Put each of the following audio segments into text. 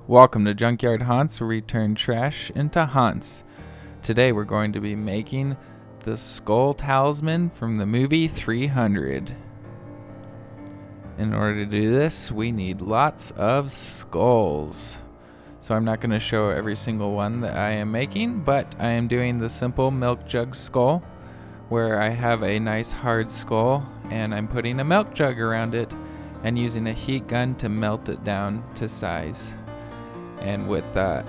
Welcome to Junkyard Haunts, where we turn trash into haunts. Today we're going to be making the skull talisman from the movie 300. In order to do this, we need lots of skulls. So I'm not going to show every single one that I am making, but I am doing the simple milk jug skull, where I have a nice hard skull and I'm putting a milk jug around it and using a heat gun to melt it down to size. And with a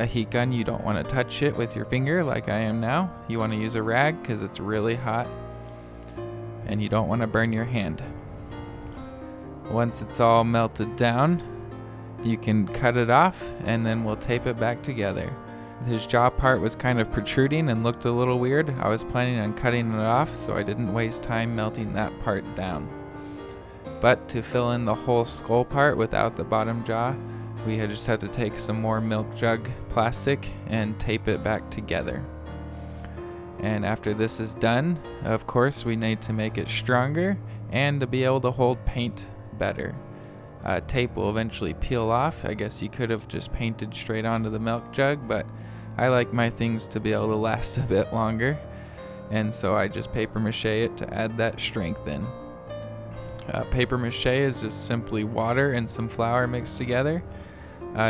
heat gun, you don't want to touch it with your finger like I am now. You want to use a rag because it's really hot and you don't want to burn your hand. Once it's all melted down, you can cut it off and then we'll tape it back together. His jaw part was kind of protruding and looked a little weird. I was planning on cutting it off, so I didn't waste time melting that part down. But to fill in the whole skull part without the bottom jaw, we just had to take some more milk jug plastic and tape it back together. And after this is done, of course, we need to make it stronger and to be able to hold paint better. Tape will eventually peel off. I guess you could have just painted straight onto the milk jug, but I like my things to be able to last a bit longer, and so I just paper mache it to add that strength in. Paper mache is just simply water and some flour mixed together.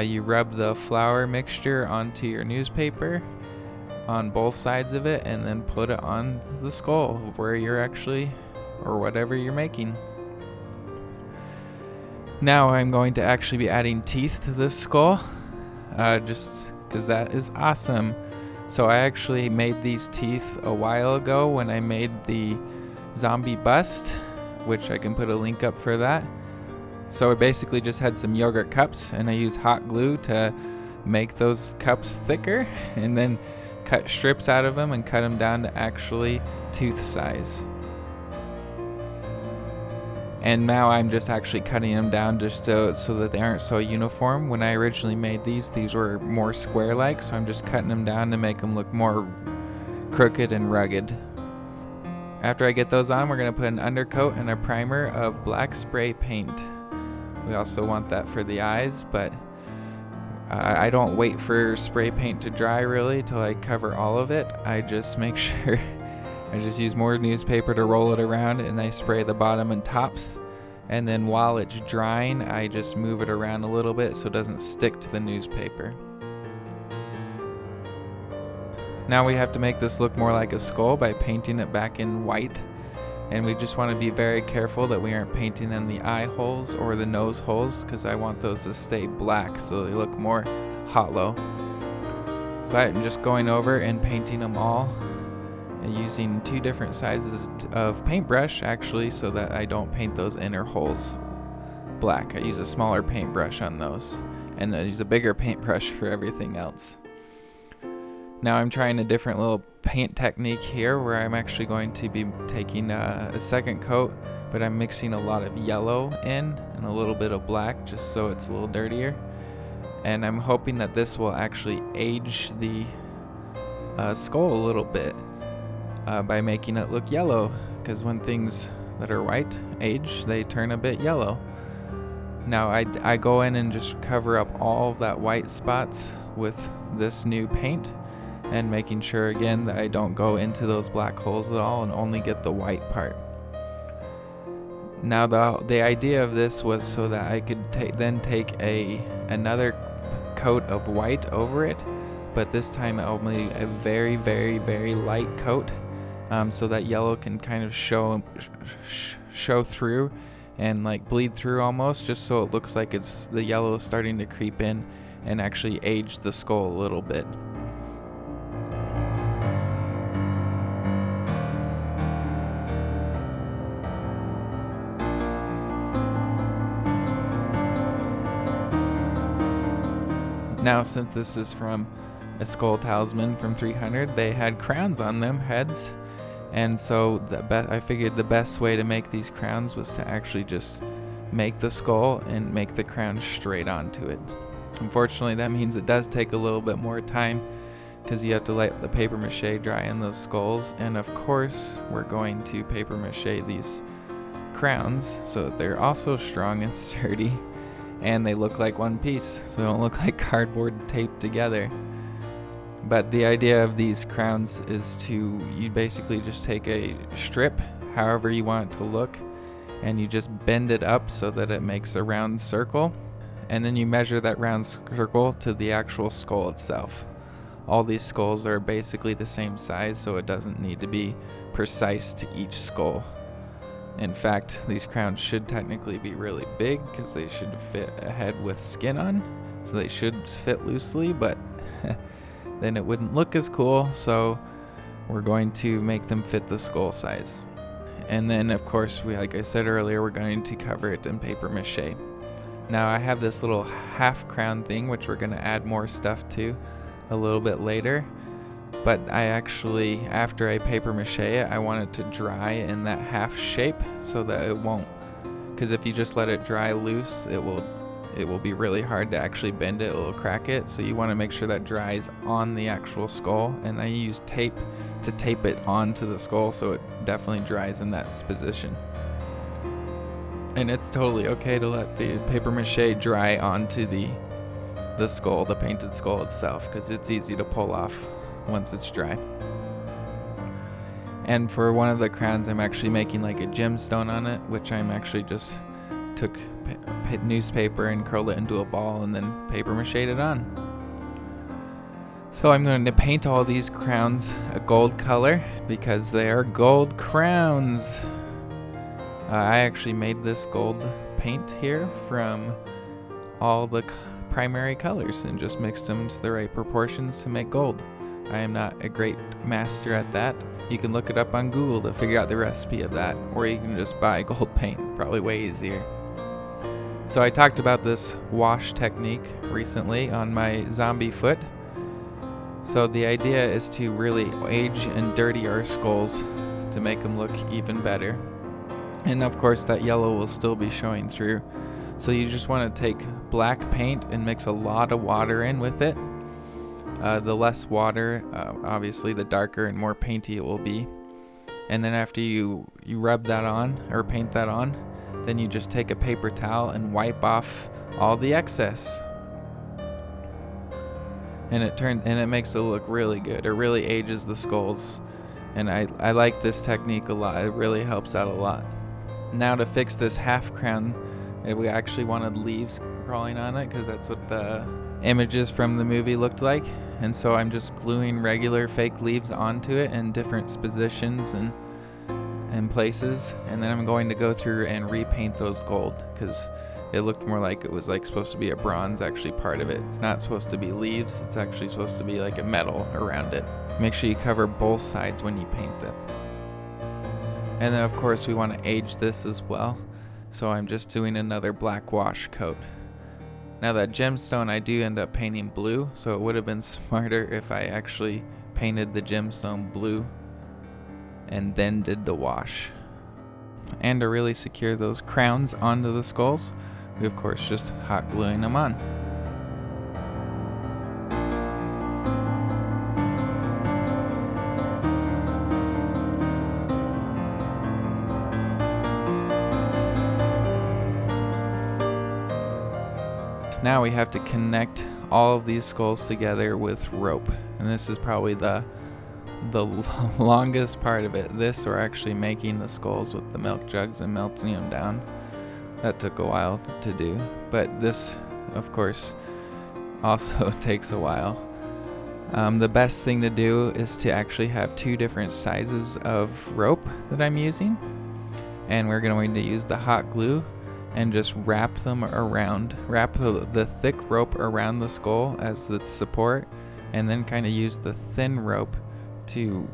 You rub the flour mixture onto your newspaper on both sides of it and then put it on the skull where you're actually, or whatever you're making. Now I'm going to actually be adding teeth to this skull, just because that is awesome. So I actually made these teeth a while ago when I made the zombie bust, which I can put a link up for that. So I basically just had some yogurt cups and I used hot glue to make those cups thicker and then cut strips out of them and cut them down to actually tooth size. And now I'm just actually cutting them down just so that they aren't so uniform. When I originally made these were more square-like, so I'm just cutting them down to make them look more crooked and rugged. After I get those on, we're going to put an undercoat and a primer of black spray paint. We also want that for the eyes, but I don't wait for spray paint to dry really till I cover all of it. I just make sure I just use more newspaper to roll it around and I spray the bottom and tops. And then while it's drying, I just move it around a little bit so it doesn't stick to the newspaper. Now we have to make this look more like a skull by painting it back in white. And we just want to be very careful that we aren't painting in the eye holes or the nose holes, because I want those to stay black so they look more hollow. But I'm just going over and painting them all and using two different sizes of paintbrush actually, so that I don't paint those inner holes black. I use a smaller paintbrush on those and I use a bigger paintbrush for everything else. Now I'm trying a different little paint technique here where I'm actually going to be taking a second coat, but I'm mixing a lot of yellow in and a little bit of black just so it's a little dirtier. And I'm hoping that this will actually age the skull a little bit by making it look yellow, because when things that are white age, they turn a bit yellow. Now I go in and just cover up all of that white spots with this new paint, and making sure again that I don't go into those black holes at all and only get the white part. Now the idea of this was so that I could then take another coat of white over it, but this time only a very, very, very light coat, so that yellow can kind of show through and like bleed through almost, just so it looks like it's the yellow starting to creep in and actually age the skull a little bit. Now, since this is from a skull talisman from 300, they had crowns on them, heads, and so I figured the best way to make these crowns was to actually just make the skull and make the crown straight onto it. Unfortunately, that means it does take a little bit more time because you have to let the paper mache dry in those skulls, and of course we're going to paper mache these crowns so that they're also strong and sturdy. and they look like one piece, so they don't look like cardboard taped together. But the idea of these crowns is you basically just take a strip, however you want it to look, and you just bend it up so that it makes a round circle, and then you measure that round circle to the actual skull itself. All these skulls are basically the same size, so it doesn't need to be precise to each skull. In fact, these crowns should technically be really big because they should fit a head with skin on, so they should fit loosely, but then it wouldn't look as cool, so we're going to make them fit the skull size. And then, of course, like I said earlier, we're going to cover it in paper mache. Now I have this little half crown thing, which we're going to add more stuff to a little bit later. But I actually, after I paper mache it, I want it to dry in that half shape so that it won't, because if you just let it dry loose, it will be really hard to actually bend it. It will crack it. So you want to make sure that dries on the actual skull, and I use tape to tape it onto the skull so it definitely dries in that position. And it's totally okay to let the paper mache dry onto the skull, the painted skull itself, because it's easy to pull off once it's dry. And for one of the crowns, I'm actually making like a gemstone on it, which I'm actually just took newspaper and curled it into a ball and then paper mache'd it on. So I'm going to paint all these crowns a gold color because they are gold crowns. I actually made this gold paint here from all the primary colors and just mixed them to the right proportions to make gold. I am not a great master at that. You can look it up on Google to figure out the recipe of that, or you can just buy gold paint, probably way easier. So I talked about this wash technique recently on my zombie foot. So the idea is to really age and dirty our skulls to make them look even better. And of course that yellow will still be showing through. So you just want to take black paint and mix a lot of water in with it. The less water, obviously the darker and more painty it will be. And then after you rub that on, or paint that on, then you just take a paper towel and wipe off all the excess. And it makes it look really good. It really ages the skulls. And I like this technique a lot. It really helps out a lot. Now to fix this half crown, we actually wanted leaves crawling on it because that's what the images from the movie looked like. And so I'm just gluing regular fake leaves onto it in different positions and places. And then I'm going to go through and repaint those gold because it looked more like it was like supposed to be a bronze actually part of it. It's not supposed to be leaves. It's actually supposed to be like a metal around it. Make sure you cover both sides when you paint them. And then of course we want to age this as well. So I'm just doing another black wash coat. Now that gemstone I do end up painting blue, so it would have been smarter if I actually painted the gemstone blue and then did the wash. And to really secure those crowns onto the skulls, we of course just hot gluing them on. Now we have to connect all of these skulls together with rope, and this is probably the longest part of it. This, or actually making the skulls with the milk jugs and melting them down. That took a while to do, but this of course also takes a while. The best thing to do is to actually have two different sizes of rope that I'm using, and we're going to use the hot glue and just wrap them around, wrap the thick rope around the skull as the support, and then kind of use the thin rope to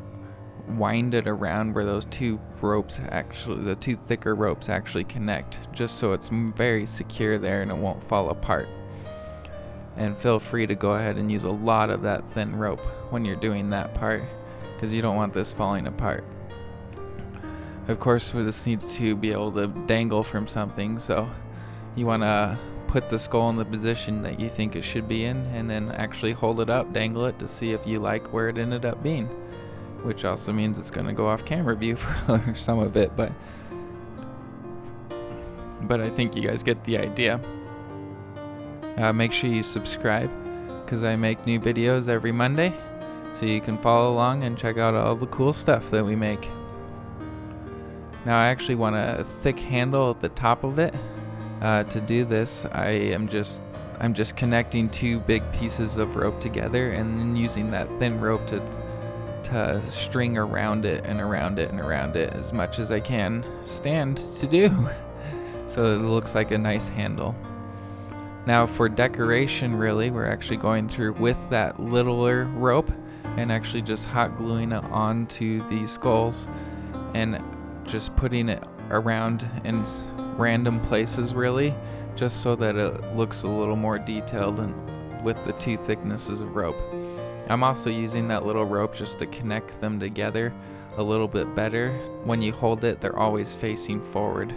wind it around where those two ropes actually, the two thicker ropes actually connect, just so it's very secure there and it won't fall apart. And feel free to go ahead and use a lot of that thin rope when you're doing that part, because you don't want this falling apart. Of course, this needs to be able to dangle from something, so you want to put the skull in the position that you think it should be in, and then actually hold it up, dangle it to see if you like where it ended up being, which also means it's going to go off camera view for some of it, but I think you guys get the idea. Make sure you subscribe, because I make new videos every Monday, so you can follow along and check out all the cool stuff that we make. Now I actually want a thick handle at the top of it. To do this, I'm just connecting two big pieces of rope together and then using that thin rope to string around it and around it and around it as much as I can stand to do, so it looks like a nice handle. Now for decoration, really, we're actually going through with that littler rope and actually just hot gluing it onto these skulls and just putting it around in random places, really, just so that it looks a little more detailed and with the two thicknesses of rope. I'm also using that little rope just to connect them together a little bit better. When you hold it, they're always facing forward.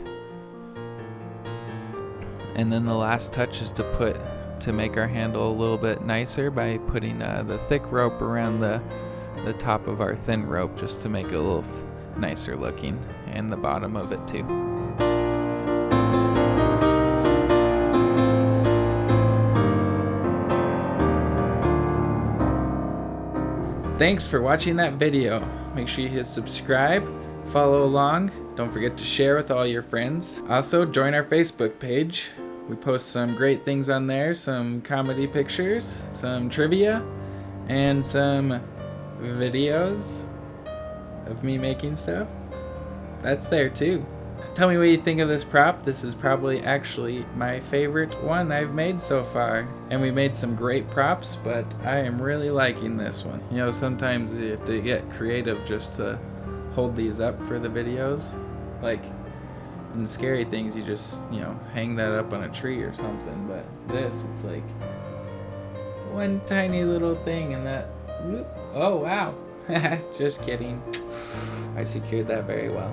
And then the last touch is to make our handle a little bit nicer by putting the thick rope around the top of our thin rope, just to make it a little nicer looking, and the bottom of it too. Thanks for watching that video. Make sure you hit subscribe, follow along, don't forget to share with all your friends. Also, join our Facebook page. We post some great things on there, some comedy pictures, some trivia, and some videos of me making stuff. That's there too. Tell me what you think of this prop. This is probably actually my favorite one I've made so far. And we made some great props, but I am really liking this one. You know, sometimes you have to get creative just to hold these up for the videos. Like in Scary Things, you just, you know, hang that up on a tree or something. But this, it's like one tiny little thing and that, whoop, oh wow. Just kidding. I secured that very well.